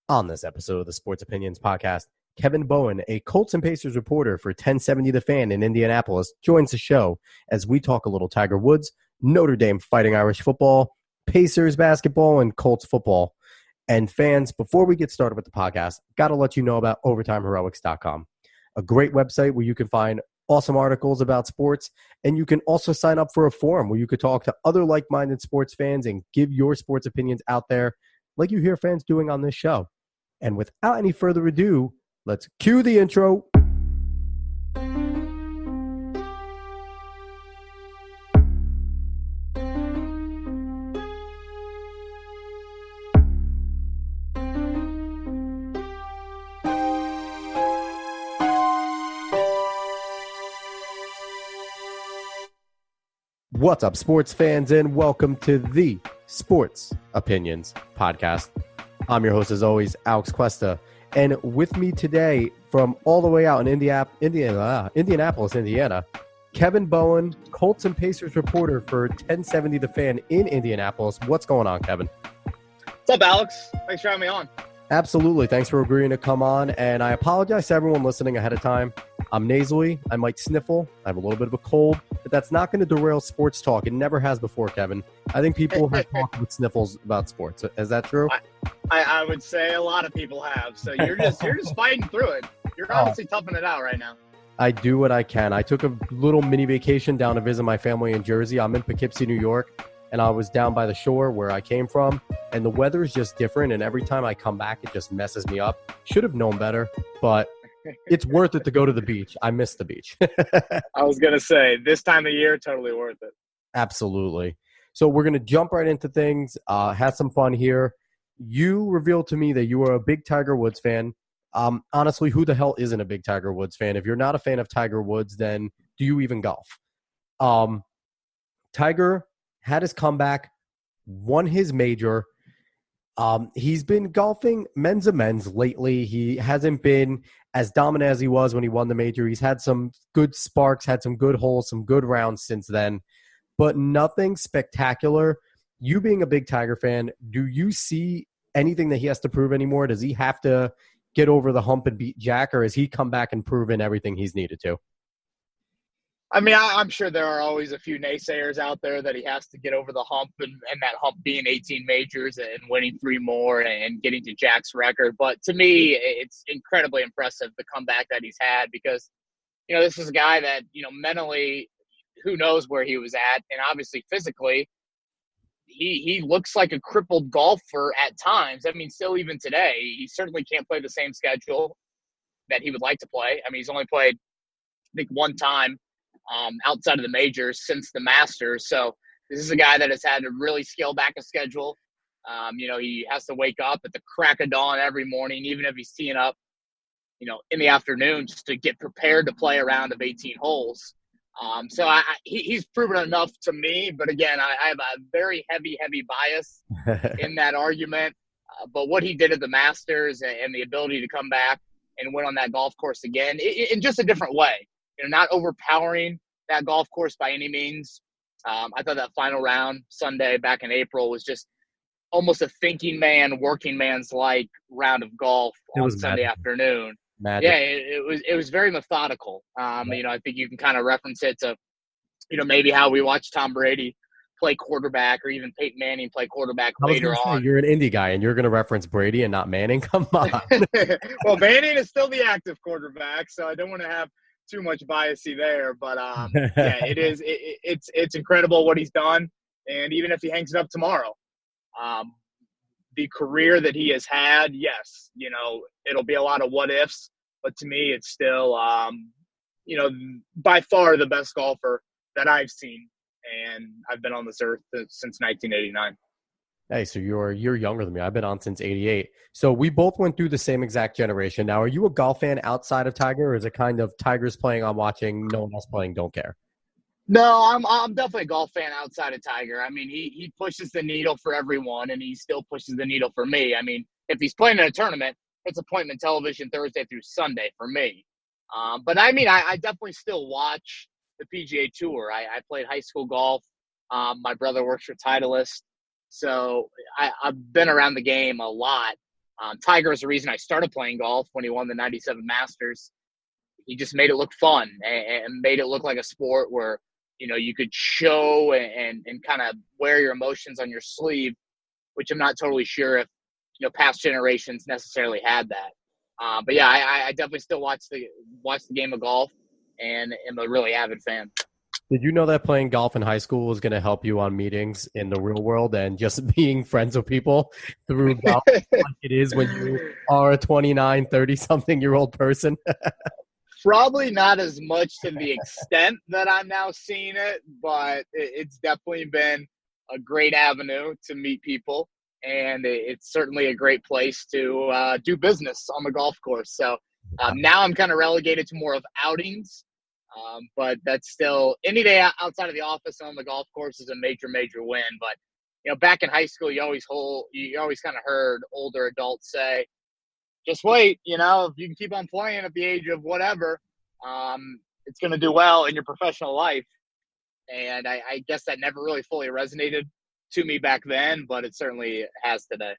On this episode of the Sports Opinions Podcast, Kevin Bowen, a Colts and Pacers reporter for 1070 The Fan in Indianapolis, joins the show as we talk a little Tiger Woods, Notre Dame Fighting Irish football, Pacers basketball, and Colts football. And fans, before we get started with the podcast, got to let you know about OvertimeHeroics.com, a great website where you can find awesome articles about sports, and you can also sign up for a forum where you could talk to other like-minded sports fans and give your sports opinions out there like you hear fans doing on this show. And without any further ado, let's cue the intro. What's up, sports fans, and welcome to the Sports Opinions Podcast. I'm your host, as always, Alex Cuesta, and with me today from all the way out in Indianapolis, Indiana, Kevin Bowen, Colts and Pacers reporter for 1070 The Fan in Indianapolis. What's going on, Kevin? What's up, Alex? Thanks for having me on. Absolutely. Thanks for agreeing to come on, and I apologize to everyone listening ahead of time. I'm nasally. I might sniffle. I have a little bit of a cold, but that's not going to derail sports talk. It never has before, Kevin. I think people have talked with sniffles about sports. Is that true? I would say a lot of people have. So you're just fighting through it. You're honestly toughing it out right now. I do what I can. I took a little mini vacation down to visit my family in Jersey. I'm in Poughkeepsie, New York, and I was down by the shore where I came from, and the weather is just different, and every time I come back, it just messes me up. Should have known better, but it's worth it to go to the beach. I miss the beach. I was going to say, this time of year, totally worth it. Absolutely. So we're going to jump right into things, have some fun here. You revealed to me that you are a big Tiger Woods fan. Honestly, who the hell isn't a big Tiger Woods fan? If you're not a fan of Tiger Woods, then do you even golf? Tiger had his comeback, won his major. He's been golfing men's and men's lately. He hasn't been as dominant as he was when he won the major. He's had some good sparks, had some good holes, some good rounds since then, but nothing spectacular. You being a big Tiger fan, do you see anything that he has to prove anymore? Does he have to get over the hump and beat Jack, or has he come back and proven everything he's needed to? I mean, I'm sure there are always a few naysayers out there that he has to get over the hump, and that hump being 18 majors and winning 3 more and getting to Jack's record. But to me, it's incredibly impressive, the comeback that he's had, because, this is a guy that, mentally, who knows where he was at, and obviously physically, he looks like a crippled golfer at times. I mean, still even today, he certainly can't play the same schedule that he would like to play. I mean, he's only played, I think, one time outside of the majors since the Masters. So this is a guy that has had to really scale back a schedule. He has to wake up at the crack of dawn every morning, even if he's teeing up, in the afternoon, just to get prepared to play a round of 18 holes. So he's proven enough to me, but again, I have a very heavy bias in that argument. But what he did at the Masters and the ability to come back and win on that golf course again, in just a different way, not overpowering that golf course by any means. I thought that final round Sunday back in April was just almost a thinking man, working man's like round of golf on Sunday afternoon. Magic. Yeah, it was very methodical. I think you can kind of reference it to, maybe how we watched Tom Brady play quarterback, or even Peyton Manning play quarterback later on. You're an indie guy, and you're going to reference Brady and not Manning? Come on. Well, Manning is still the active quarterback, so I don't want to have too much biasy there. But yeah, it's incredible what he's done, and even if he hangs it up tomorrow, the career that he has had, yes, it'll be a lot of what ifs, but to me, it's still, by far the best golfer that I've seen, and I've been on this earth since 1989. Hey, so you're younger than me. I've been on since '88. So we both went through the same exact generation. Now, are you a golf fan outside of Tiger, or is it kind of Tiger's playing, I'm watching, no one else playing, don't care? No, I'm definitely a golf fan outside of Tiger. I mean, he pushes the needle for everyone, and he still pushes the needle for me. I mean, if he's playing in a tournament, it's appointment television Thursday through Sunday for me. But I mean, I definitely still watch the PGA Tour. I played high school golf. My brother works for Titleist. So I've been around the game a lot. Tiger is the reason I started playing golf when he won the 97 Masters. He just made it look fun and made it look like a sport where, you could show and kind of wear your emotions on your sleeve, which I'm not totally sure if, past generations necessarily had that. But yeah, I definitely still watch the game of golf and am a really avid fan. Did you know that playing golf in high school was going to help you on meetings in the real world and just being friends with people through golf like it is when you are a 29, 30-something-year-old person? Probably not as much to the extent that I'm now seeing it, but it's definitely been a great avenue to meet people, and it's certainly a great place to do business on the golf course. So now I'm kind of relegated to more of outings, but that's still any day outside of the office on the golf course is a major, major win. But back in high school, you always kind of heard older adults say, just wait, if you can keep on playing at the age of whatever, it's going to do well in your professional life. And I guess that never really fully resonated to me back then, but it certainly has today.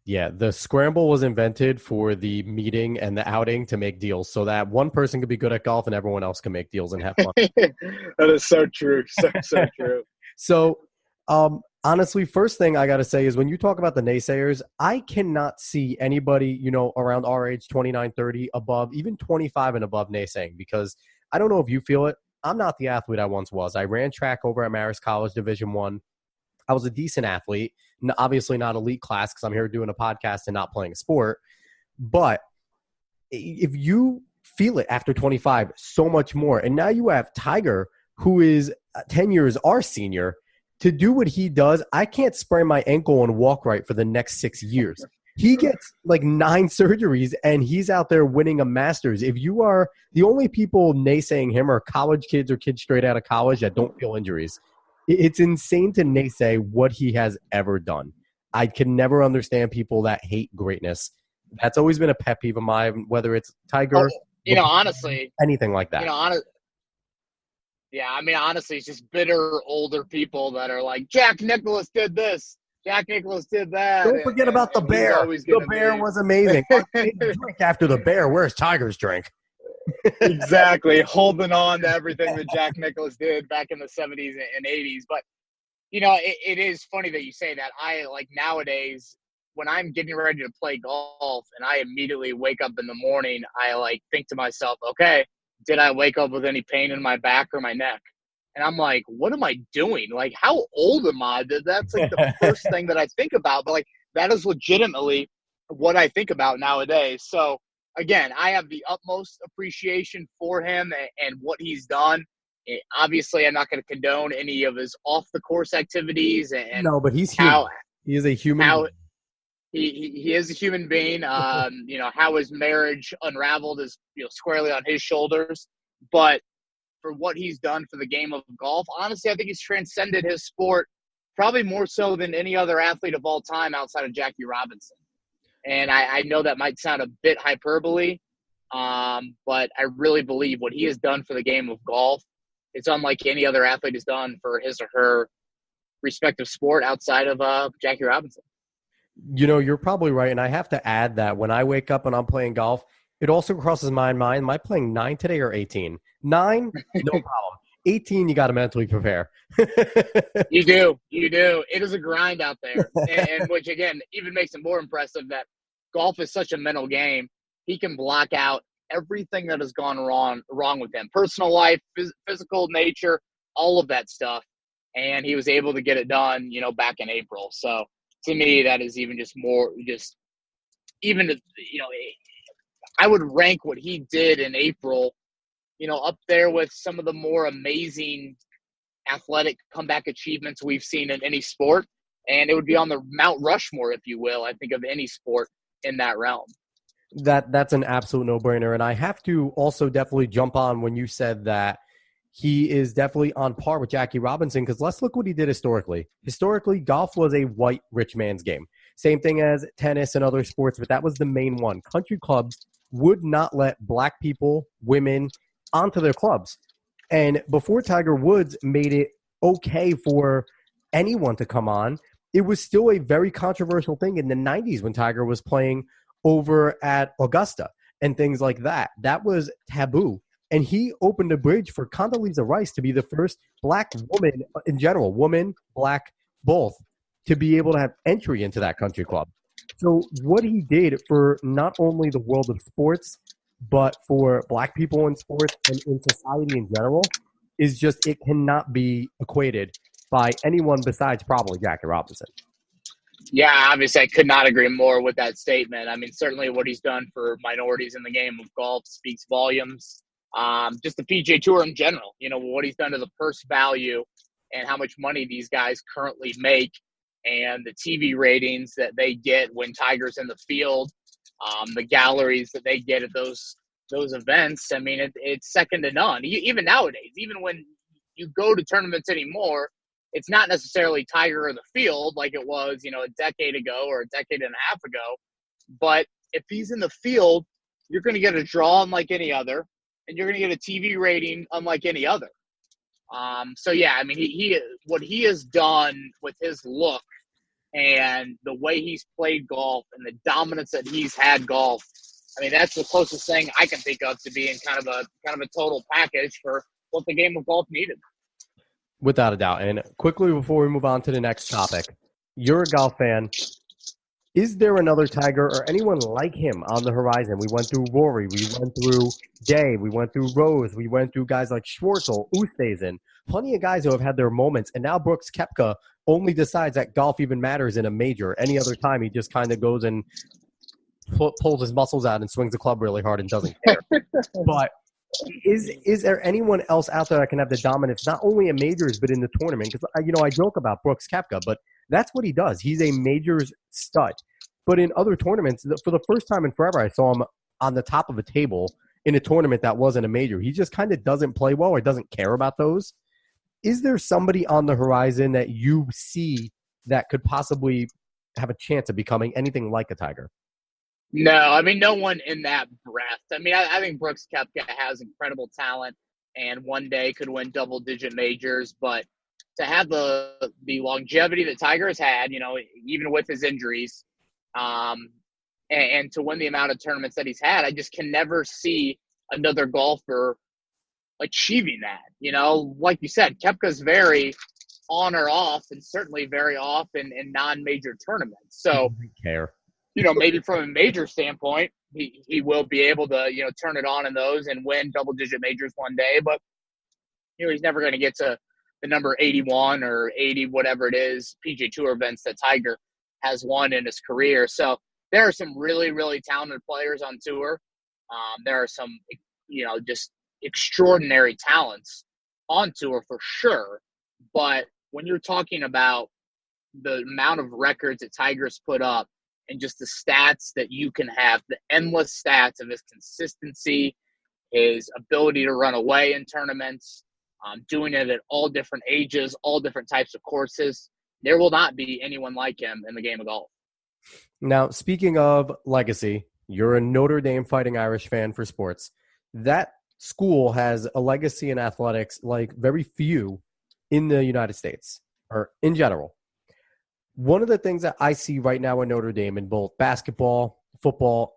Yeah, the scramble was invented for the meeting and the outing to make deals so that one person could be good at golf and everyone else can make deals and have fun. That is so true. So true. So, honestly, first thing I got to say is when you talk about the naysayers, I cannot see anybody, around our age, 29, 30, above, even 25 and above naysaying, because I don't know if you feel it. I'm not the athlete I once was. I ran track over at Marist College Division I. I was a decent athlete, obviously not elite class because I'm here doing a podcast and not playing a sport. But if you feel it after 25, so much more. And now you have Tiger, who is 10 years our senior. To do what he does, I can't sprain my ankle and walk right for the next 6 years. He gets like 9 surgeries, and he's out there winning a Masters. If you are the only people naysaying him are college kids or kids straight out of college that don't feel injuries. It's insane to naysay what he has ever done. I can never understand people that hate greatness. That's always been a pet peeve of mine, whether it's Tiger, honestly, anything like that. Yeah, I mean, honestly, it's just bitter older people that are like, Jack Nicklaus did this. Jack Nicklaus did that. Don't forget about the bear. The bear was amazing. Drink after the bear. Where's Tiger's drink? Exactly. Holding on to everything that Jack Nicklaus did back in the 70s and 80s. But, it is funny that you say that. I, nowadays, when I'm getting ready to play golf and I immediately wake up in the morning, I, think to myself, okay, did I wake up with any pain in my back or my neck? And I'm like, what am I doing? How old am I? That's the first thing that I think about. But that is legitimately what I think about nowadays. So again, I have the utmost appreciation for him and what he's done. Obviously, I'm not going to condone any of his off the course activities. And no, but he's human. He is a human. He is a human being. How his marriage unraveled is squarely on his shoulders. But for what he's done for the game of golf, honestly, I think he's transcended his sport probably more so than any other athlete of all time outside of Jackie Robinson. And I know that might sound a bit hyperbole, but I really believe what he has done for the game of golf, it's unlike any other athlete has done for his or her respective sport outside of Jackie Robinson. You're probably right. And I have to add that when I wake up and I'm playing golf, it also crosses my mind, am I playing 9 today or 18? 9, no problem. 18, you got to mentally prepare. You do. It is a grind out there. and which, again, even makes it more impressive that golf is such a mental game. He can block out everything that has gone wrong with him. Personal life, physical nature, all of that stuff. And he was able to get it done, back in April. So to me, that is even just more I would rank what he did in April, up there with some of the more amazing athletic comeback achievements we've seen in any sport. And it would be on the Mount Rushmore, if you will, I think, of any sport in that realm. That's an absolute no-brainer. And I have to also definitely jump on when you said that he is definitely on par with Jackie Robinson, because let's look what he did historically. Historically, golf was a white rich man's game. Same thing as tennis and other sports, but that was the main one. Country clubs would not let black people, women, onto their clubs. And before Tiger Woods made it okay for anyone to come on, it was still a very controversial thing in the 90s when Tiger was playing over at Augusta and things like that. That was taboo. And he opened a bridge for Condoleezza Rice to be the first black woman in general, woman, black, both, to be able to have entry into that country club. So what he did for not only the world of sports, but for black people in sports and in society in general, is just, it cannot be equated by anyone besides probably Jackie Robinson. Yeah, obviously I could not agree more with that statement. I mean, certainly what he's done for minorities in the game of golf speaks volumes. Just the PGA Tour in general, what he's done to the purse value and how much money these guys currently make and the TV ratings that they get when Tiger's in the field, the galleries that they get at those events. I mean, it's second to none. Even nowadays, even when you go to tournaments anymore, it's not necessarily Tiger or the field like it was, a decade ago or a decade and a half ago. But if he's in the field, you're going to get a draw unlike any other, and you're going to get a TV rating unlike any other. So yeah, I mean, he what he has done with his look and the way he's played golf and the dominance that he's had golf, I mean, that's the closest thing I can think of to being kind of a total package for what the game of golf needed. Without a doubt. And quickly before we move on to the next topic, you're a golf fan. Is there another Tiger or anyone like him on the horizon? We went through Rory. We went through Day. We went through Rose. We went through guys like Schwartzel, Oosthuizen. Plenty of guys who have had their moments. And now Brooks Koepka only decides that golf even matters in a major. Any other time, he just kind of goes and pulls his muscles out and swings the club really hard and doesn't care. But is there anyone else out there that can have the dominance, not only in majors, but in the tournament? Because, I joke about Brooks Koepka, but that's what he does. He's a majors stud. But in other tournaments, for the first time in forever, I saw him on the top of a table in a tournament that wasn't a major. He just kind of doesn't play well or doesn't care about those. Is there somebody on the horizon that you see that could possibly have a chance of becoming anything like a Tiger? No, I mean, no one in that breath. I mean, I think Brooks Koepka has incredible talent and one day could win double-digit majors, but to have the longevity that Tiger has had, even with his injuries, and to win the amount of tournaments that he's had, I just can never see another golfer achieving that. Like you said, Koepka's very on or off, and certainly very off in non-major tournaments. So, I don't care. Maybe from a major standpoint, he will be able to, turn it on in those and win double-digit majors one day. But, he's never going to get to the number 81 or 80, whatever it is, PGA Tour events that Tiger has won in his career. So there are some really, really talented players on tour. There are some, just extraordinary talents on tour for sure. But when you're talking about the amount of records that Tiger's put up, and just the stats that you can have, the endless stats of his consistency, his ability to run away in tournaments, doing it at all different ages, all different types of courses. There will not be anyone like him in the game of golf. Now, speaking of legacy, you're a Notre Dame Fighting Irish fan for sports. That school has a legacy in athletics like very few in the United States or in general. One of the things that I see right now in Notre Dame in both basketball, football,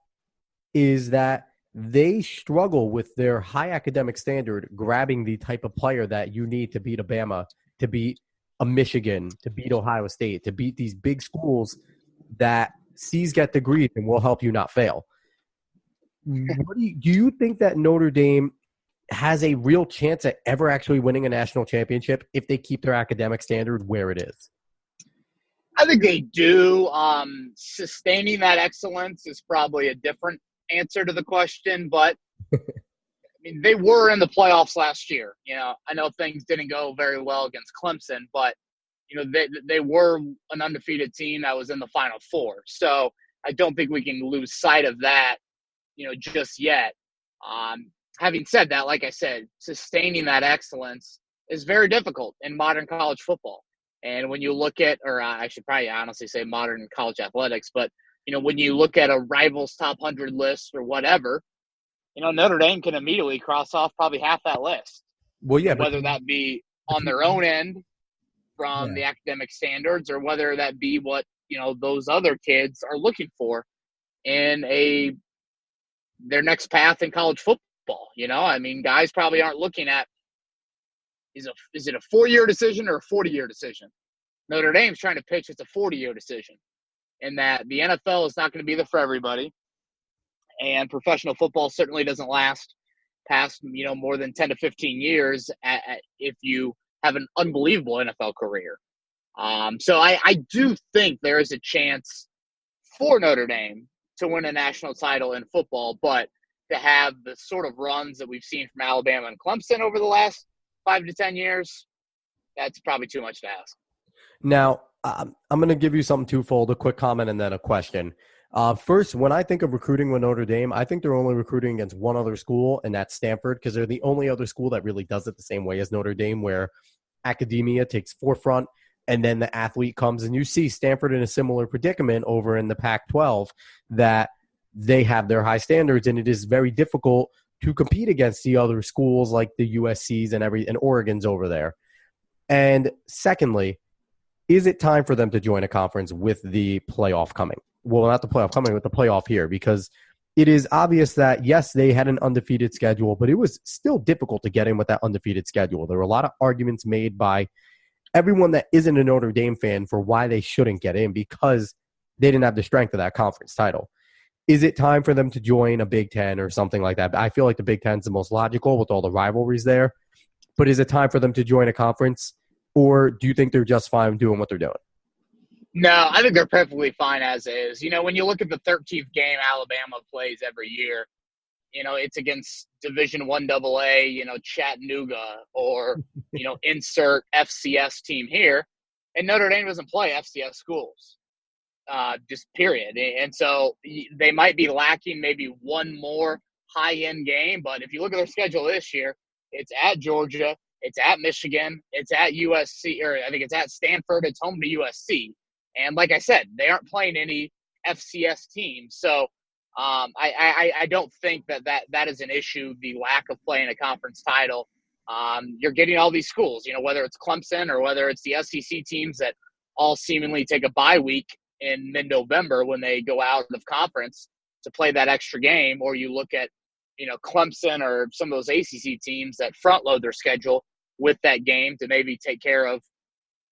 is that they struggle with their high academic standard grabbing the type of player that you need to beat a Bama, to beat a Michigan, to beat Ohio State, to beat these big schools that C's get degrees and will help you not fail. Do you think that Notre Dame has a real chance at ever actually winning a national championship if they keep their academic standard where it is? I think they do. Sustaining that excellence is probably a different answer to the question, but I mean, they were in the playoffs last year. I know things didn't go very well against Clemson, but they were an undefeated team that was in the Final Four. So I don't think we can lose sight of that, just yet. Having said that, like I said, sustaining that excellence is very difficult in modern college football. And when you look at, or I should probably honestly say modern college athletics, but, when you look at a Rivals Top 100 list or whatever, Notre Dame can immediately cross off probably half that list. Well, yeah. Whether that be on their own end from the academic standards, or whether that be what, those other kids are looking for in their next path in college football. I mean, guys probably aren't looking at, is it a 4-year decision or a 40-year decision? Notre Dame's trying to pitch it's a 40-year decision, and that the NFL is not going to be there for everybody, and professional football certainly doesn't last past more than 10 to 15 years if you have an unbelievable NFL career. So I do think there is a chance for Notre Dame to win a national title in football, but to have the sort of runs that we've seen from Alabama and Clemson over the last 5 to 10 years, that's probably too much to ask. Now, I'm going to give you something twofold, a quick comment and then a question. First, when I think of recruiting with Notre Dame, I think they're only recruiting against one other school, and that's Stanford, because they're the only other school that really does it the same way as Notre Dame, where academia takes forefront and then the athlete comes. And you see Stanford in a similar predicament over in the Pac-12, that they have their high standards, and it is very difficult to compete against the other schools like the USCs and Oregon's over there. And secondly, is it time for them to join a conference with the playoff coming? Well, not the playoff coming, with the playoff here, because it is obvious that, yes, they had an undefeated schedule, but it was still difficult to get in with that undefeated schedule. There were a lot of arguments made by everyone that isn't a Notre Dame fan for why they shouldn't get in, because they didn't have the strength of that conference title. Is it time for them to join a Big Ten or something like that? I feel like the Big Ten is the most logical with all the rivalries there. But is it time for them to join a conference, or do you think they're just fine doing what they're doing? No, I think they're perfectly fine as is. When you look at the 13th game Alabama plays every year, it's against Division I AA, Chattanooga, or, insert FCS team here. And Notre Dame doesn't play FCS schools, just period. And so they might be lacking maybe one more high-end game. But if you look at their schedule this year, it's at Georgia, it's at Michigan, it's at USC, or I think it's at Stanford, it's home to USC. And like I said, they aren't playing any FCS teams. So I don't think that is an issue, the lack of playing a conference title. You're getting all these schools, whether it's Clemson or whether it's the SEC teams that all seemingly take a bye week in mid-November when they go out of conference to play that extra game, or you look at, Clemson or some of those ACC teams that front load their schedule with that game to maybe take care of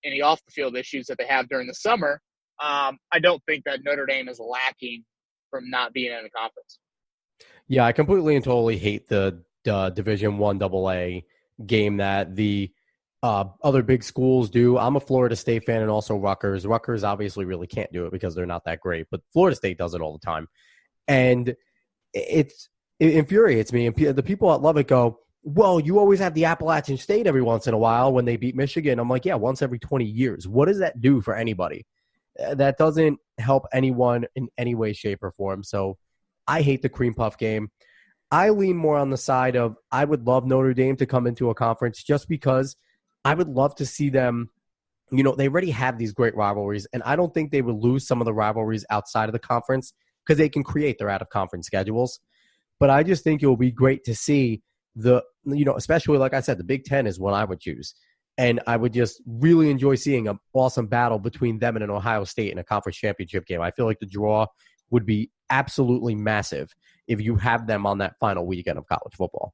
any off-the-field issues that they have during the summer. I don't think that Notre Dame is lacking from not being in a conference. Yeah, I completely and totally hate the Division I AA game that the other big schools do. I'm a Florida State fan and also Rutgers. Rutgers obviously really can't do it because they're not that great, but Florida State does it all the time. And it infuriates me. And the people that love it go, well, you always have the Appalachian State every once in a while when they beat Michigan. I'm like, yeah, once every 20 years. What does that do for anybody? That doesn't help anyone in any way, shape, or form. So I hate the cream puff game. I lean more on the side of I would love Notre Dame to come into a conference just because I would love to see them. They already have these great rivalries, and I don't think they would lose some of the rivalries outside of the conference because they can create their out-of-conference schedules. But I just think it will be great to see especially like I said, the Big Ten is what I would choose. And I would just really enjoy seeing an awesome battle between them and an Ohio State in a conference championship game. I feel like the draw would be absolutely massive if you have them on that final weekend of college football.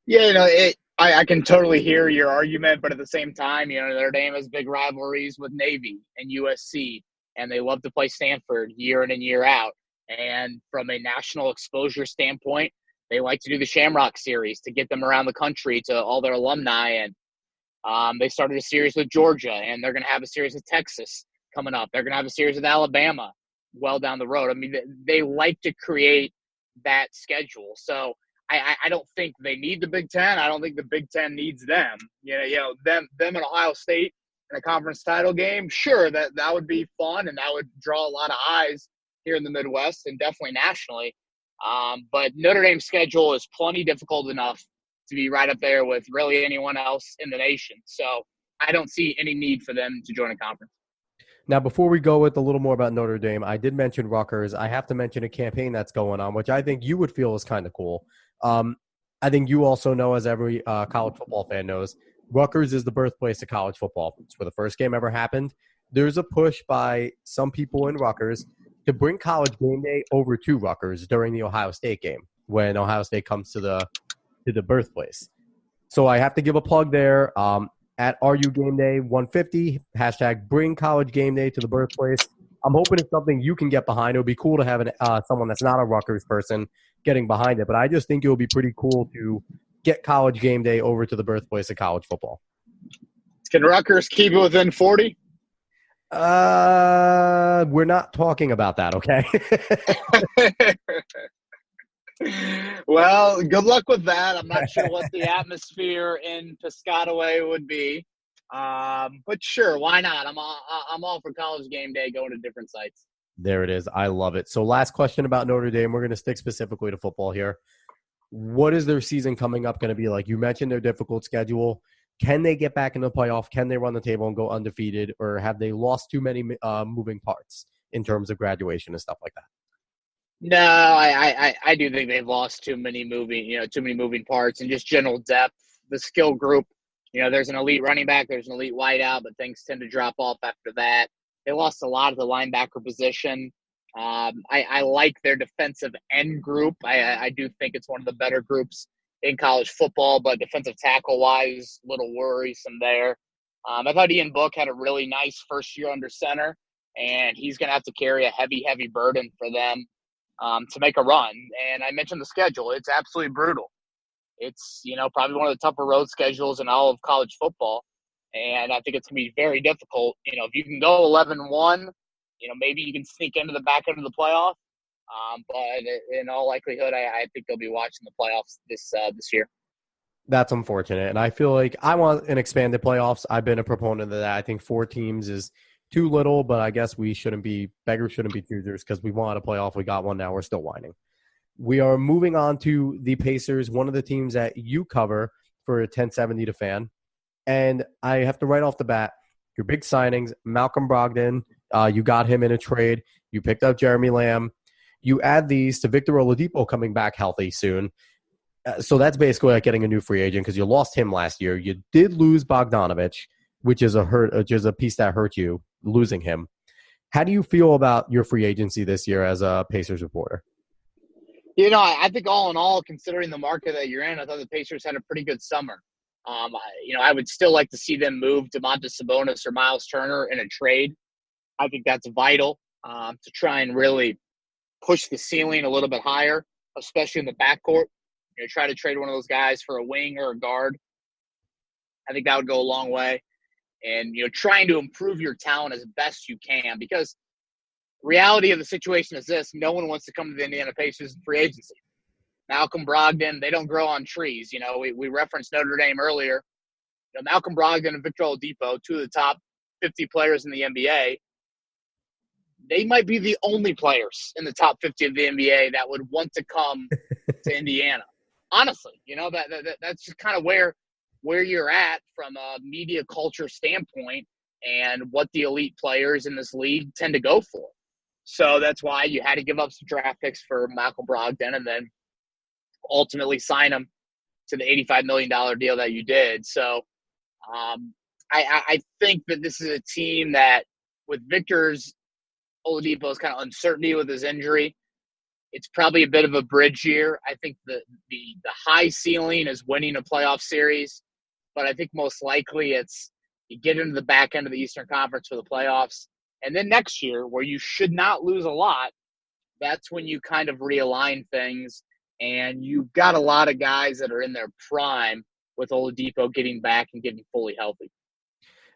Yeah, I can totally hear your argument, but at the same time, Notre Dame has big rivalries with Navy and USC, and they love to play Stanford year in and year out. And from a national exposure standpoint, they like to do the Shamrock Series to get them around the country to all their alumni. And they started a series with Georgia, and they're going to have a series with Texas coming up. They're going to have a series with Alabama well down the road. I mean, they like to create that schedule. So I don't think they need the Big Ten. I don't think the Big Ten needs them. Them in Ohio State in a conference title game, sure, that would be fun, and that would draw a lot of eyes here in the Midwest and definitely nationally. But Notre Dame's schedule is plenty difficult enough to be right up there with really anyone else in the nation. So I don't see any need for them to join a conference. Now, before we go with a little more about Notre Dame, I did mention Rutgers. I have to mention a campaign that's going on, which I think you would feel is kind of cool. I think you also know, as every college football fan knows, Rutgers is the birthplace of college football. It's where the first game ever happened. There's a push by some people in Rutgers to bring college game day over to Rutgers during the Ohio State game when Ohio State comes to the birthplace. So I have to give a plug there. At RU Game Day 150, hashtag bring college game day to the birthplace. I'm hoping it's something you can get behind. It would be cool to have someone that's not a Rutgers person getting behind it, but I just think it would be pretty cool to get college game day over to the birthplace of college football. Can Rutgers keep it within 40? We're not talking about that, okay? Well, good luck with that. I'm not sure what the atmosphere in Piscataway would be. But sure, why not? I'm all for college game day going to different sites. There it is. I love it. So last question about Notre Dame. We're going to stick specifically to football here. What is their season coming up going to be like? You mentioned their difficult schedule. Can they get back in the playoff? Can they run the table and go undefeated? Or have they lost too many moving parts in terms of graduation and stuff like that? No, I do think they've lost too many moving parts and just general depth. The skill group, there's an elite running back, there's an elite wideout, but things tend to drop off after that. They lost a lot of the linebacker position. I like their defensive end group. I do think it's one of the better groups in college football, but defensive tackle-wise, a little worrisome there. I thought Ian Book had a really nice first year under center, and he's going to have to carry a heavy, heavy burden for them to make a run. And I mentioned the schedule. It's absolutely brutal. It's, probably one of the tougher road schedules in all of college football. And I think it's going to be very difficult. If you can go 11-1, maybe you can sneak into the back end of the playoff. But in all likelihood, I think they'll be watching the playoffs this year. That's unfortunate. And I feel like I want an expanded playoffs. I've been a proponent of that. I think 4 teams is too little, but I guess beggars shouldn't be choosers because we wanted a playoff. We got one now. We're still whining. We are moving on to the Pacers, one of the teams that you cover for 1070 to fan. And I have to right off the bat, your big signings, Malcolm Brogdon, you got him in a trade. You picked up Jeremy Lamb. You add these to Victor Oladipo coming back healthy soon. So that's basically like getting a new free agent because you lost him last year. You did lose Bogdanovich, which is a piece that hurt you, losing him. How do you feel about your free agency this year as a Pacers reporter? I think all in all, considering the market that you're in, I thought the Pacers had a pretty good summer. I would still like to see them move Domantas Sabonis or Miles Turner in a trade. I think that's vital to try and really push the ceiling a little bit higher, especially in the backcourt. Try to trade one of those guys for a wing or a guard. I think that would go a long way. And, trying to improve your talent as best you can, because reality of the situation is this: no one wants to come to the Indiana Pacers in free agency. Malcolm Brogdon, they don't grow on trees. We referenced Notre Dame earlier. Malcolm Brogdon and Victor Oladipo, 2 of the top 50 players in the NBA, they might be the only players in the top 50 of the NBA that would want to come to Indiana. Honestly, that's just kind of where you're at from a media culture standpoint and what the elite players in this league tend to go for. So that's why you had to give up some draft picks for Malcolm Brogdon and then ultimately sign him to the $85 million deal that you did. So I think that this is a team that, with Victor's Oladipo's kind of uncertainty with his injury, it's probably a bit of a bridge year. I think the high ceiling is winning a playoff series, but I think most likely it's you get into the back end of the Eastern Conference for the playoffs. And then next year, where you should not lose a lot, that's when you kind of realign things. And you've got a lot of guys that are in their prime with Oladipo getting back and getting fully healthy.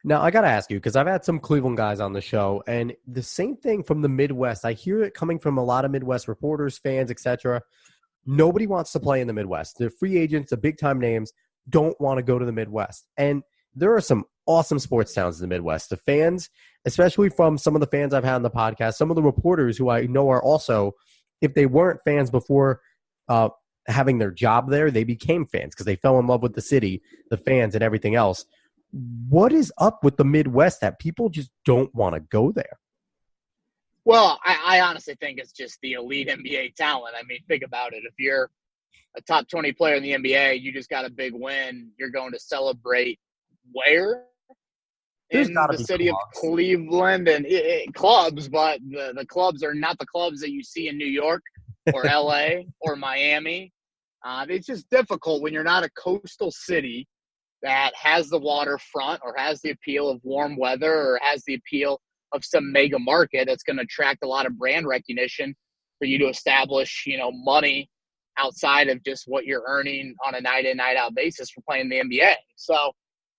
Now, I got to ask you, because I've had some Cleveland guys on the show, and the same thing from the Midwest. I hear it coming from a lot of Midwest reporters, fans, etc. Nobody wants to play in the Midwest. The free agents, the big-time names, don't want to go to the Midwest. And there are some awesome sports towns in the Midwest. The fans, especially from some of the fans I've had on the podcast, some of the reporters who I know are also, if they weren't fans before having their job there, they became fans because they fell in love with the city, the fans, and everything else. What is up with the Midwest that people just don't want to go there? Well, I honestly think it's just the elite NBA talent. I mean, think about it. If you're a top 20 player in the NBA, you just got a big win, you're going to celebrate where There's got in to the be city of clubs. Cleveland and clubs, but the clubs are not the clubs that you see in New York or LA or Miami. It's just difficult when you're not a coastal city that has the waterfront or has the appeal of warm weather or has the appeal of some mega market that's going to attract a lot of brand recognition for you to establish, money outside of just what you're earning on a night in, night out basis for playing the NBA. So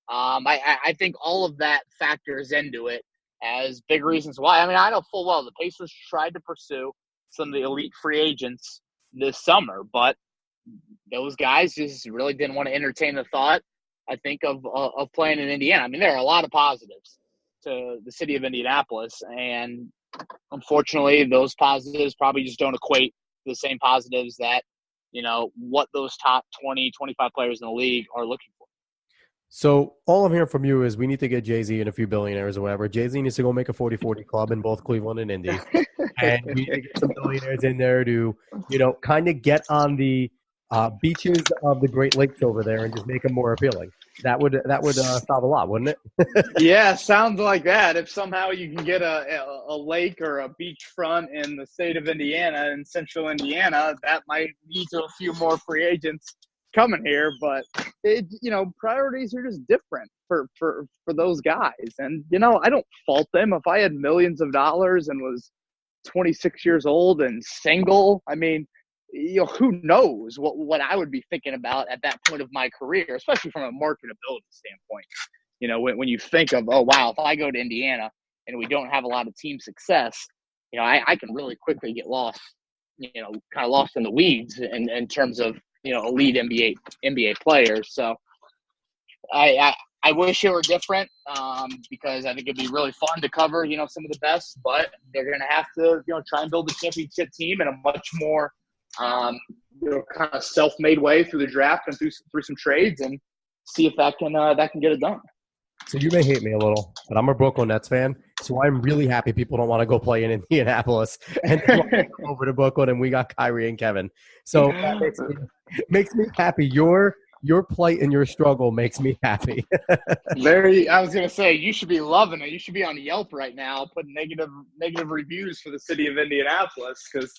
I think all of that factors into it as big reasons why. I mean, I know full well the Pacers tried to pursue some of the elite free agents this summer, but those guys just really didn't want to entertain the thought, I think, of playing in Indiana. I mean, there are a lot of positives to the city of Indianapolis, and unfortunately, those positives probably just don't equate to the same positives that, what those top 20, 25 players in the league are looking for. So all I'm hearing from you is we need to get Jay-Z and a few billionaires or whatever. Jay-Z needs to go make a 40-40 club in both Cleveland and Indy. And we need to get some billionaires in there to, kind of get on the beaches of the Great Lakes over there and just make them more appealing. That would solve a lot, wouldn't it? Yeah, sounds like that. If somehow you can get a lake or a beachfront in the state of Indiana, in central Indiana, that might lead to a few more free agents coming here. But priorities are just different for those guys. And I don't fault them. If I had millions of dollars and was 26 years old and single, I mean, who knows what I would be thinking about at that point of my career, especially from a marketability standpoint. When you think of, oh, wow, if I go to Indiana and we don't have a lot of team success, I can really quickly get lost, kind of lost in the weeds in terms of, elite NBA players. So I wish it were different because I think it'd be really fun to cover, some of the best, but they're going to have to, try and build a championship team in a much more, kind of self-made way through the draft and through some trades and see if that can get it done. So you may hate me a little, but I'm a Brooklyn Nets fan, so I'm really happy people don't want to go play in Indianapolis and come over to Brooklyn, and we got Kyrie and Kevin. So that makes me happy. Your plight and your struggle makes me happy. I was going to say, you should be loving it. You should be on Yelp right now putting negative reviews for the city of Indianapolis because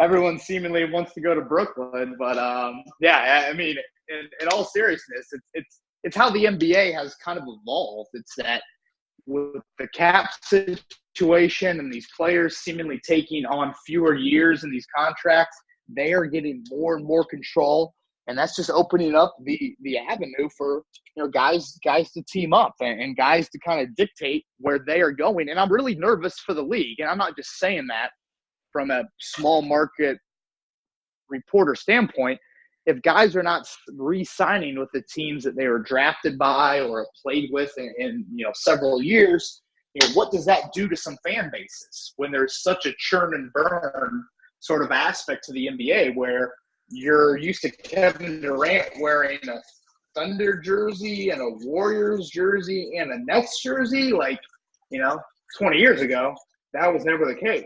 everyone seemingly wants to go to Brooklyn. But, I mean, in all seriousness, it's how the NBA has kind of evolved. It's that with the cap situation and these players seemingly taking on fewer years in these contracts, they are getting more and more control. And that's just opening up the avenue for guys to team up and guys to kind of dictate where they are going. And I'm really nervous for the league. And I'm not just saying that from a small market reporter standpoint. If guys are not re-signing with the teams that they were drafted by or have played with in several years, what does that do to some fan bases when there's such a churn and burn sort of aspect to the NBA where you're used to Kevin Durant wearing a Thunder jersey and a Warriors jersey and a Nets jersey? 20 years ago, that was never the case.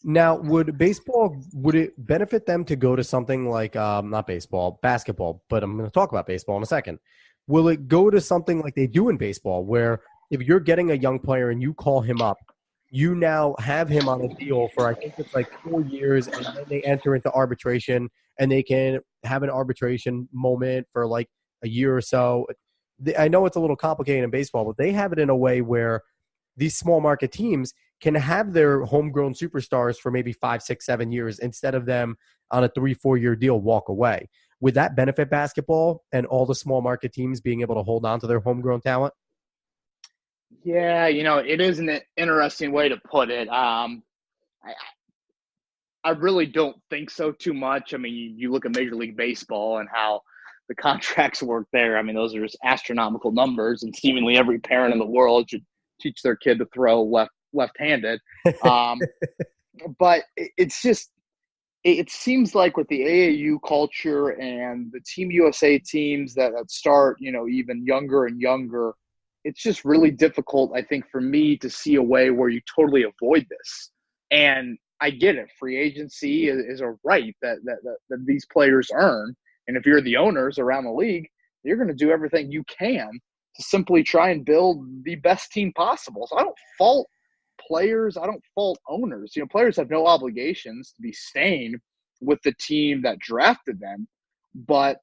Now, would it benefit them to go to something like, not baseball, basketball, but I'm going to talk about baseball in a second. Will it go to something like they do in baseball where if you're getting a young player and you call him up, you now have him on a deal for, I think it's like 4 years, and then they enter into arbitration and they can have an arbitration moment for like a year or so. I know it's a little complicated in baseball, but they have it in a way where these small market teams can have their homegrown superstars for maybe 5, 6, 7 years instead of them on a 3-4 year deal walk away. Would that benefit basketball and all the small market teams being able to hold on to their homegrown talent? Yeah, it is an interesting way to put it. I really don't think so too much. I mean, you look at Major League Baseball and how the contracts work there. I mean, those are just astronomical numbers, and seemingly every parent in the world should teach their kid to throw left-handed. But it's just it seems like with the AAU culture and the Team USA teams that start, even younger and younger, it's just really difficult, I think, for me to see a way where you totally avoid this. And I get it. Free agency is a right that these players earn. And if you're the owners around the league, you're going to do everything you can to simply try and build the best team possible. So I don't fault players. I don't fault owners. Players have no obligations to be staying with the team that drafted them. But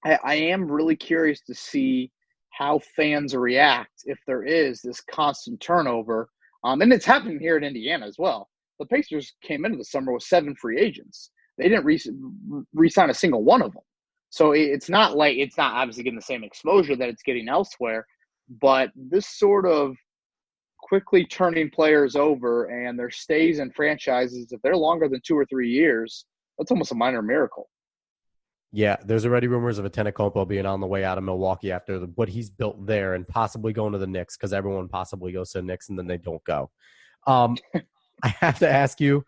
I am really curious to see how fans react if there is this constant turnover. And it's happening here in Indiana as well. The Pacers came into the summer with 7 free agents. They didn't re-sign a single one of them. So it's not obviously getting the same exposure that it's getting elsewhere, but this sort of quickly turning players over and their stays in franchises, if they're longer than 2 or 3 years, that's almost a minor miracle. Yeah, there's already rumors of Antetokounmpo being on the way out of Milwaukee after what he's built there and possibly going to the Knicks, because everyone possibly goes to the Knicks and then they don't go. I have to ask you,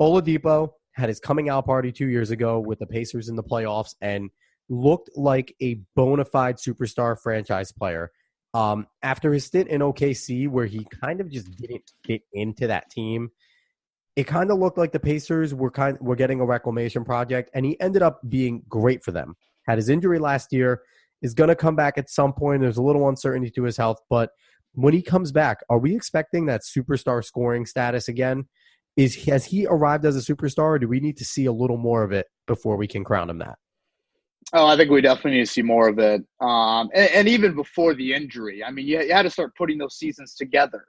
Oladipo had his coming out party 2 years ago with the Pacers in the playoffs and looked like a bona fide superstar franchise player. After his stint in OKC, where he kind of just didn't fit into that team, it kind of looked like the Pacers were getting a reclamation project, and he ended up being great for them. Had his injury last year, is going to come back at some point. There's a little uncertainty to his health, but when he comes back, are we expecting that superstar scoring status again? Has he arrived as a superstar, or do we need to see a little more of it before we can crown him that? Oh, I think we definitely need to see more of it. And even before the injury, I mean, you had to start putting those seasons together.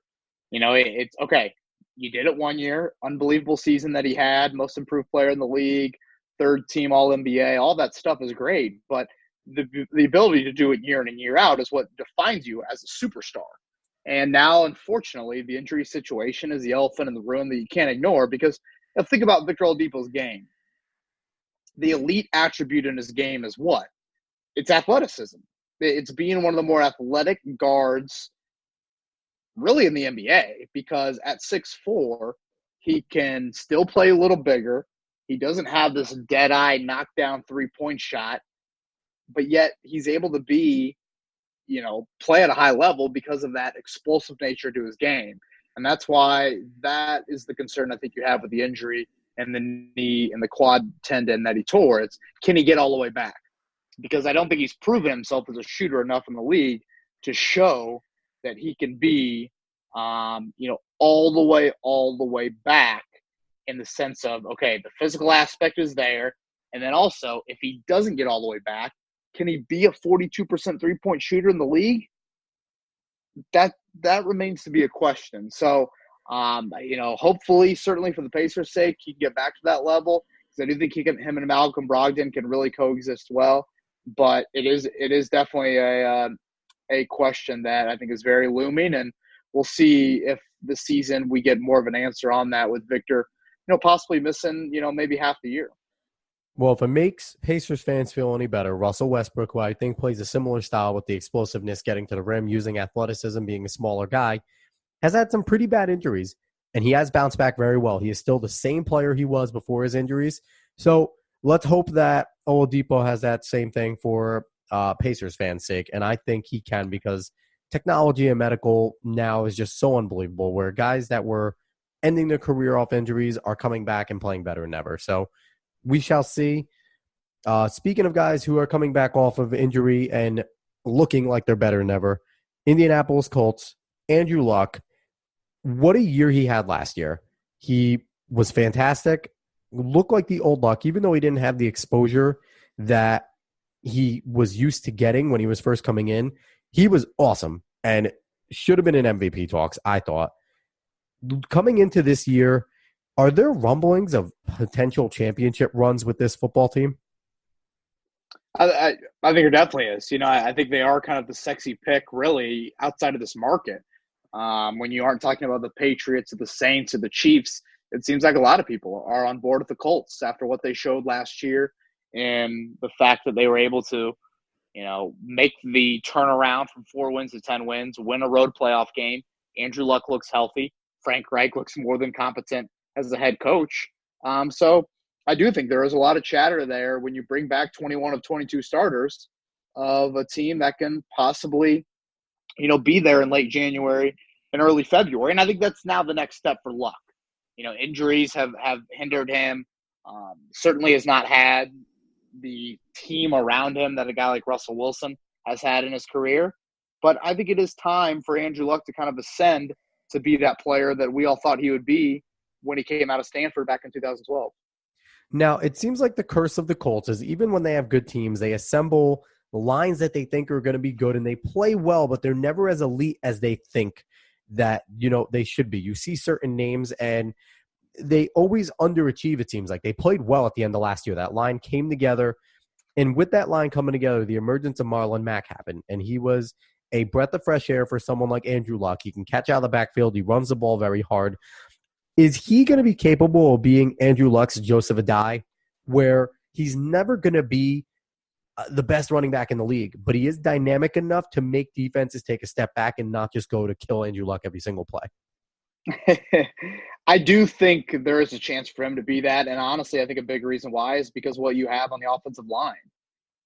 It's okay. You did it 1 year, unbelievable season that he had, most improved player in the league, 3rd team All-NBA, all that stuff is great. But the ability to do it year in and year out is what defines you as a superstar. And now, unfortunately, the injury situation is the elephant in the room that you can't ignore, because think about Victor Oladipo's game. The elite attribute in his game is what? It's athleticism. It's being one of the more athletic guards really in the NBA, because at 6'4", he can still play a little bigger. He doesn't have this dead-eye knockdown three-point shot, but yet he's able to be, play at a high level because of that explosive nature to his game. And that's why that is the concern I think you have with the injury and the knee and the quad tendon that he tore. It's, can he get all the way back? Because I don't think he's proven himself as a shooter enough in the league to show that he can be, all the way back, in the sense of, okay, the physical aspect is there. And then also, if he doesn't get all the way back, can he be a 42% three-point shooter in the league? That remains to be a question. So, hopefully, certainly for the Pacers' sake, he can get back to that level, because I do think him and Malcolm Brogdon can really coexist well. But it is definitely a question that I think is very looming, and we'll see if this season we get more of an answer on that, with Victor, possibly missing, maybe half the year. Well, if it makes Pacers fans feel any better, Russell Westbrook, who I think plays a similar style with the explosiveness, getting to the rim, using athleticism, being a smaller guy, has had some pretty bad injuries, and he has bounced back very well. He is still the same player he was before his injuries. So let's hope that Oladipo has that same thing for Pacers fans' sake, and I think he can, because technology and medical now is just so unbelievable, where guys that were ending their career off injuries are coming back and playing better than ever. So we shall see. Speaking of guys who are coming back off of injury and looking like they're better than ever, Indianapolis Colts, Andrew Luck, what a year he had last year. He was fantastic, looked like the old Luck, even though he didn't have the exposure that he was used to getting when he was first coming in. He was awesome and should have been in MVP talks, I thought. Coming into this year, are there rumblings of potential championship runs with this football team? I think there definitely is. I think they are kind of the sexy pick, really, outside of this market. When you aren't talking about the Patriots or the Saints or the Chiefs, it seems like a lot of people are on board with the Colts after what they showed last year, and the fact that they were able to, make the turnaround from 4 wins to 10 wins, win a road playoff game. Andrew Luck looks healthy. Frank Reich looks more than competent as the head coach. So I do think there is a lot of chatter there when you bring back 21 of 22 starters of a team that can possibly, be there in late January and early February. And I think that's now the next step for Luck. Injuries have hindered him. Certainly has not had the team around him that a guy like Russell Wilson has had in his career. But I think it is time for Andrew Luck to kind of ascend to be that player that we all thought he would be when he came out of Stanford back in 2012. Now, it seems like the curse of the Colts is even when they have good teams, they assemble lines that they think are going to be good and they play well, but they're never as elite as they think that, they should be. You see certain names and they always underachieve, it seems like. They played well at the end of last year. That line came together. And with that line coming together, the emergence of Marlon Mack happened. And he was a breath of fresh air for someone like Andrew Luck. He can catch out of the backfield. He runs the ball very hard. Is he going to be capable of being Andrew Luck's Joseph Adai, where he's never going to be the best running back in the league, but he is dynamic enough to make defenses take a step back and not just go to kill Andrew Luck every single play? I do think there is a chance for him to be that. And honestly, I think a big reason why is because what you have on the offensive line.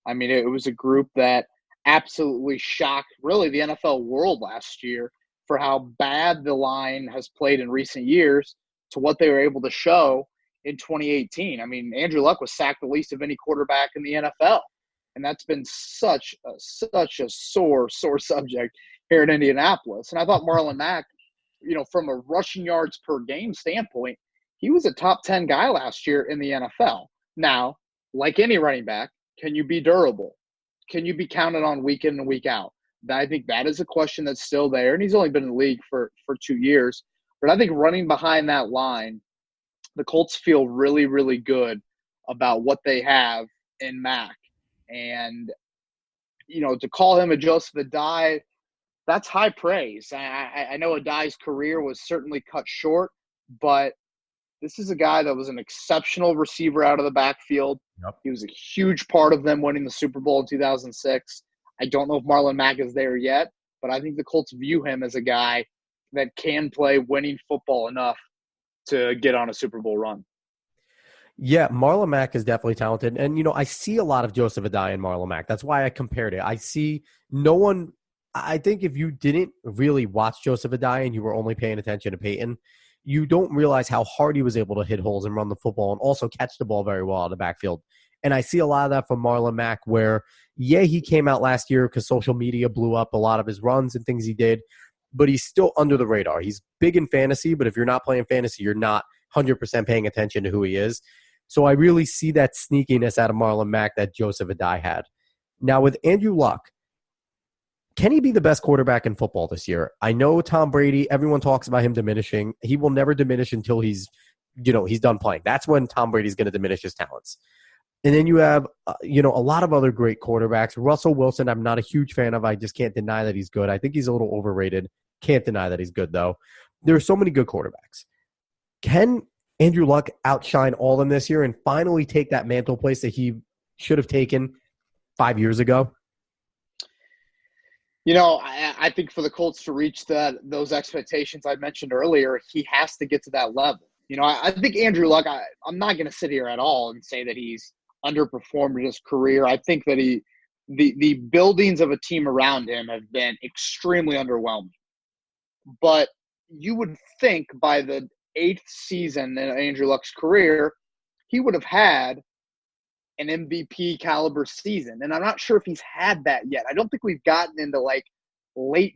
I mean, it was a group that absolutely shocked really the NFL world last year for how bad the line has played in recent years to what they were able to show in 2018. I mean, Andrew Luck was sacked the least of any quarterback in the NFL. And that's been such a sore subject here in Indianapolis. And I thought Marlon Mack, from a rushing yards per game standpoint, he was a top 10 guy last year in the NFL. Now, like any running back, can you be durable? Can you be counted on week in and week out? I think that is a question that's still there. And he's only been in the league for 2 years. But I think running behind that line, the Colts feel really, really good about what they have in Mack. And, to call him a Joseph Adai, that's high praise. I know Adai's career was certainly cut short, but this is a guy that was an exceptional receiver out of the backfield. Yep. He was a huge part of them winning the Super Bowl in 2006. I don't know if Marlon Mack is there yet, but I think the Colts view him as a guy that can play winning football enough to get on a Super Bowl run. Yeah, Marlon Mack is definitely talented. And, I see a lot of Joseph Adai and Marlon Mack. That's why I compared it. I see no one – I think if you didn't really watch Joseph Adai and you were only paying attention to Peyton, you don't realize how hard he was able to hit holes and run the football and also catch the ball very well out of the backfield. And I see a lot of that from Marlon Mack where, he came out last year because social media blew up a lot of his runs and things he did, but he's still under the radar. He's big in fantasy, but if you're not playing fantasy, you're not 100% paying attention to who he is. So I really see that sneakiness out of Marlon Mack that Joseph Adai had. Now with Andrew Luck, can he be the best quarterback in football this year? I know Tom Brady, everyone talks about him diminishing. He will never diminish until he's done playing. That's when Tom Brady's going to diminish his talents. And then you have, a lot of other great quarterbacks. Russell Wilson, I'm not a huge fan of. I just can't deny that he's good. I think he's a little overrated. Can't deny that he's good, though. There are so many good quarterbacks. Can Andrew Luck outshine all of them this year and finally take that mantle place that he should have taken 5 years ago? I think for the Colts to reach those expectations I mentioned earlier, he has to get to that level. I think Andrew Luck, I'm not going to sit here at all and say that he's underperformed in his career. I think that the buildings of a team around him have been extremely underwhelming. But you would think by the 8th season in Andrew Luck's career, he would have had an MVP caliber season. And I'm not sure if he's had that yet. I don't think we've gotten into late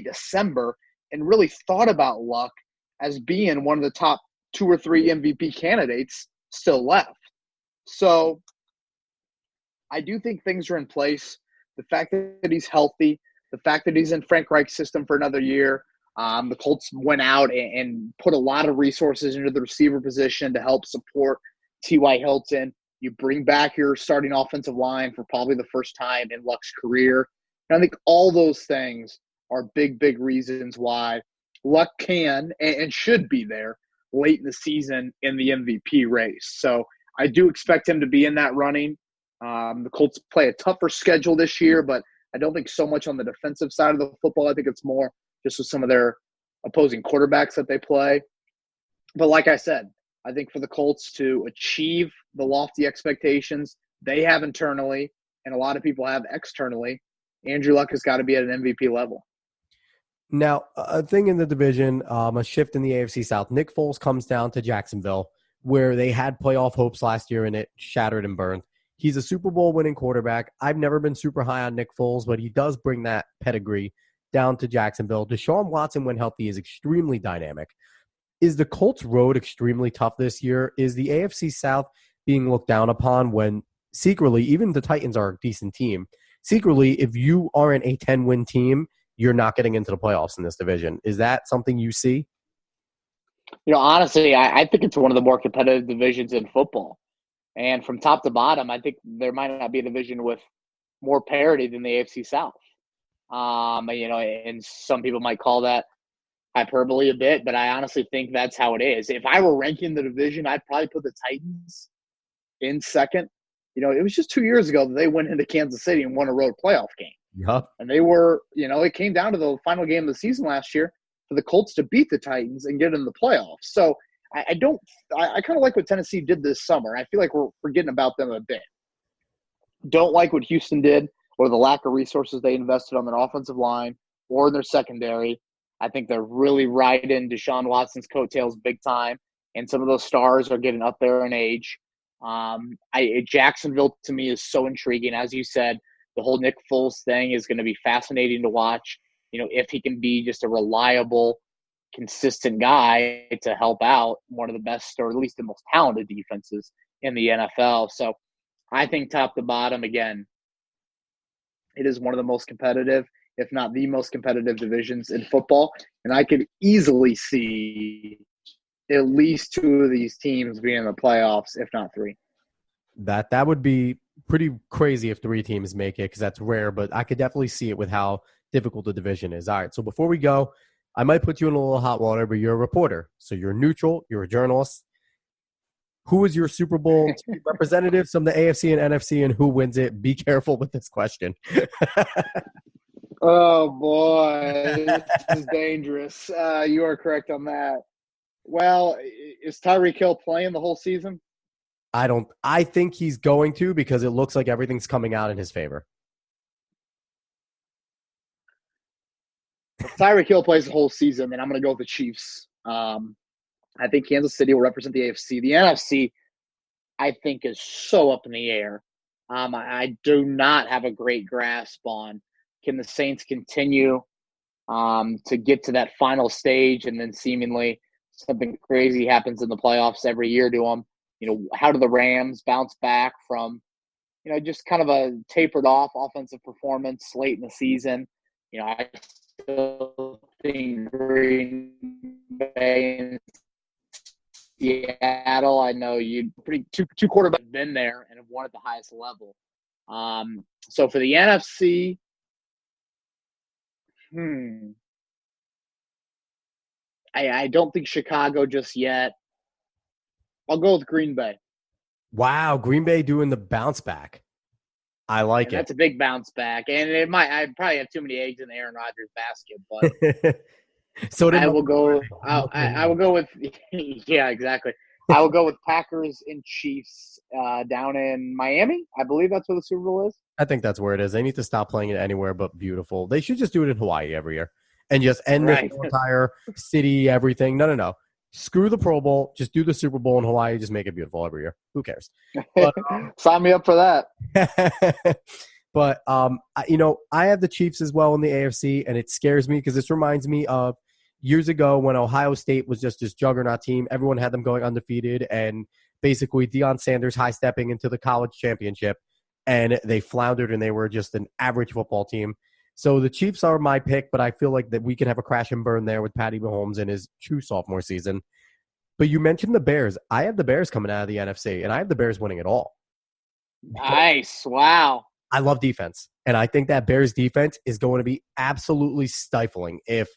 December and really thought about Luck as being one of the top 2 or 3 MVP candidates still left. So I do think things are in place. The fact that he's healthy, the fact that he's in Frank Reich's system for another year, the Colts went out and put a lot of resources into the receiver position to help support T.Y. Hilton. You bring back your starting offensive line for probably the first time in Luck's career. And I think all those things are big, big reasons why Luck can and should be there late in the season in the MVP race. So I do expect him to be in that running. The Colts play a tougher schedule this year, but I don't think so much on the defensive side of the football. I think it's more just with some of their opposing quarterbacks that they play. But like I said, I think for the Colts to achieve the lofty expectations they have internally and a lot of people have externally, Andrew Luck has got to be at an MVP level. Now, a thing in the division, a shift in the AFC South. Nick Foles comes down to Jacksonville, where they had playoff hopes last year and it shattered and burned. He's a Super Bowl winning quarterback. I've never been super high on Nick Foles, but he does bring that pedigree down to Jacksonville. Deshaun Watson, when healthy, is extremely dynamic. Is the Colts' road extremely tough this year? Is the AFC South being looked down upon when secretly, even the Titans are a decent team? Secretly, if you aren't a 10-win team, you're not getting into the playoffs in this division. Is that something you see? Honestly, I think it's one of the more competitive divisions in football. And from top to bottom, I think there might not be a division with more parity than the AFC South. And some people might call that hyperbole a bit, but I honestly think that's how it is. If I were ranking the division, I'd probably put the Titans in second. It was just 2 years ago that they went into Kansas City and won a road playoff game. Yep. And they were, it came down to the final game of the season last year for the Colts to beat the Titans and get in the playoffs. So I kind of like what Tennessee did this summer. I feel like we're forgetting about them a bit. Don't like what Houston did or the lack of resources they invested on their offensive line or in their secondary. I think they're really riding Deshaun Watson's coattails big time, and some of those stars are getting up there in age. Jacksonville, to me, is so intriguing. As you said, the whole Nick Foles thing is going to be fascinating to watch. If he can be just a reliable, consistent guy to help out one of the best, or at least the most talented defenses in the NFL. So I think top to bottom, again, it is one of the most competitive, if not the most competitive divisions in football. And I could easily see at least two of these teams being in the playoffs, if not three. That would be pretty crazy if 3 teams make it, because that's rare, but I could definitely see it with how difficult the division is. All right, so before we go, I might put you in a little hot water, but you're a reporter. So you're neutral, you're a journalist. Who is your Super Bowl representatives from the AFC and NFC, and who wins it? Be careful with this question. Oh, boy. This is dangerous. You are correct on that. Well, is Tyreek Hill playing the whole season? I think he's going to, because it looks like everything's coming out in his favor. If Tyreek Hill plays the whole season, then I'm going to go with the Chiefs. I think Kansas City will represent the AFC. The NFC, I think, is so up in the air. I do not have a great grasp on, can the Saints continue to get to that final stage, and then seemingly something crazy happens in the playoffs every year to them. How do the Rams bounce back from, just kind of a tapered off offensive performance late in the season? I still think Green Bay and Seattle, I know two quarterbacks have been there and have won at the highest level. So for the NFC, I don't think Chicago just yet. I'll go with Green Bay. Wow, Green Bay doing the bounce back. I like it. That's a big bounce back, and I probably have too many eggs in the Aaron Rodgers basket, but so I will go. I will go with yeah, exactly. I will go with Packers and Chiefs down in Miami. I believe that's where the Super Bowl is. I think that's where it is. They need to stop playing it anywhere but beautiful. They should just do it in Hawaii every year and just end the entire city, everything. No. Screw the Pro Bowl. Just do the Super Bowl in Hawaii. Just make it beautiful every year. Who cares? But, sign me up for that. But, I have the Chiefs as well in the AFC, and it scares me because this reminds me of years ago when Ohio State was just this juggernaut team. Everyone had them going undefeated, and basically Deion Sanders high-stepping into the college championship, and they floundered, and they were just an average football team. So the Chiefs are my pick, but I feel like that we can have a crash and burn there with Patty Mahomes in his true sophomore season. But you mentioned the Bears. I have the Bears coming out of the NFC, and I have the Bears winning it all. Nice. Wow. I love defense, and I think that Bears defense is going to be absolutely stifling. If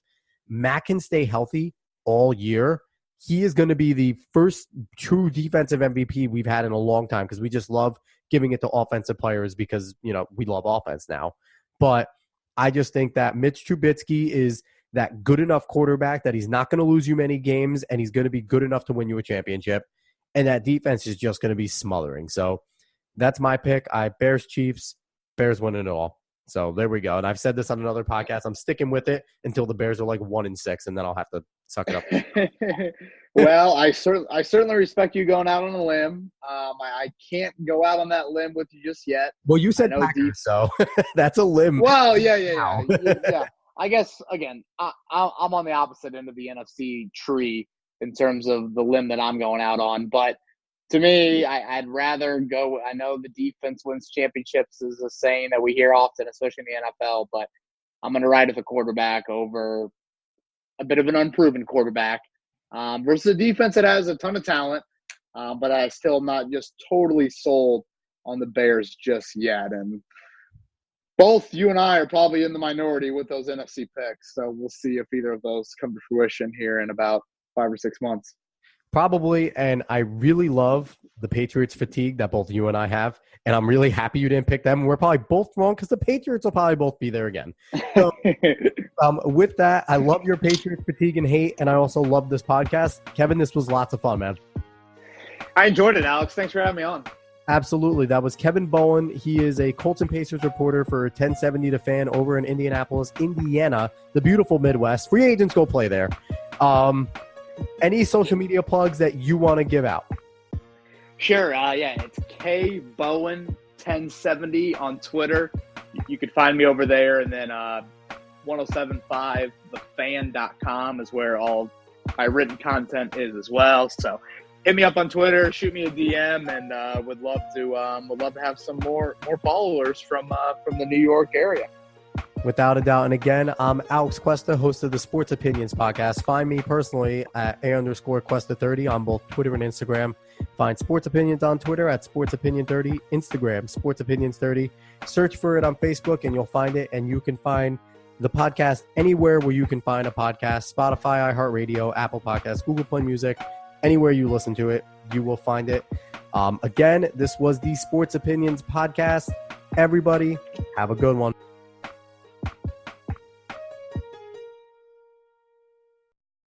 Matt can stay healthy all year, he is going to be the first true defensive MVP we've had in a long time, because we just love giving it to offensive players because, we love offense now. But I just think that Mitch Trubisky is that good enough quarterback that he's not going to lose you many games, and he's going to be good enough to win you a championship. And that defense is just going to be smothering. So that's my pick. Bears, Chiefs, Bears winning it all. So there we go. And I've said this on another podcast. I'm sticking with it until the Bears are like 1-6, and then I'll have to suck it up. Well, I certainly respect you going out on a limb. I can't go out on that limb with you just yet. Well, you said Packers, so that's a limb. Well, yeah. I guess, again, I'm on the opposite end of the NFC tree in terms of the limb that I'm going out on. But to me, I'd rather go – I know the defense wins championships is a saying that we hear often, especially in the NFL, but I'm going to ride with a quarterback over a bit of an unproven quarterback versus a defense that has a ton of talent, but I still am not just totally sold on the Bears just yet. And both you and I are probably in the minority with those NFC picks, so we'll see if either of those come to fruition here in about 5 or 6 months. Probably, and I really love the Patriots fatigue that both you and I have, and I'm really happy you didn't pick them. We're probably both wrong because the Patriots will probably both be there again. So, with that, I love your Patriots fatigue and hate, and I also love this podcast. Kevin, this was lots of fun, man. I enjoyed it, Alex. Thanks for having me on. Absolutely. That was Kevin Bowen. He is a Colts and Pacers reporter for 1070 The Fan over in Indianapolis, Indiana, the beautiful Midwest. Free agents go play there. Any social media plugs that you want to give out? Sure. It's kbowen1070 on Twitter. You can find me over there. And then 1075thefan.com is where all my written content is as well. So hit me up on Twitter, shoot me a DM, and would love to have some more followers from the New York area. Without a doubt. And again, I'm Alex Cuesta, host of the Sports Opinions podcast. Find me personally at @A_Cuesta30 on both Twitter and Instagram. Find Sports Opinions on Twitter at SportsOpinion30, Instagram, SportsOpinions30. Search for it on Facebook and you'll find it. And you can find the podcast anywhere where you can find a podcast: Spotify, iHeartRadio, Apple Podcasts, Google Play Music. Anywhere you listen to it, you will find it. Again, this was the Sports Opinions podcast. Everybody, have a good one.